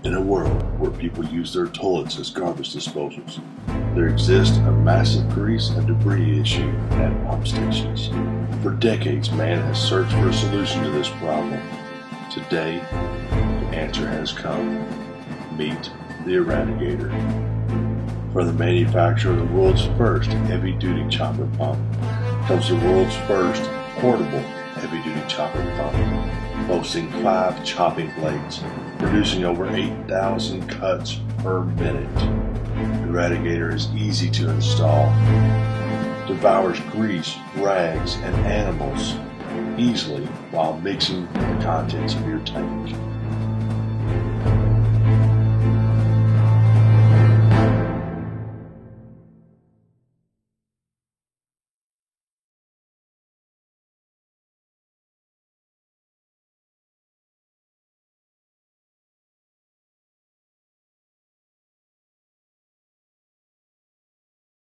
In a world where people use their toilets as garbage disposals, there exists a massive grease and debris issue at pump stations. For decades, man has searched for a solution to this problem. Today, the answer has come. Meet the Eradicator. From the manufacturer of the world's first heavy-duty chopper pump comes the world's first portable heavy-duty chopper pump, boasting 5 chopping blades, producing over 8,000 cuts per minute. The Eradicator is easy to install, devours grease, rags, and animals easily while mixing the contents of your tank.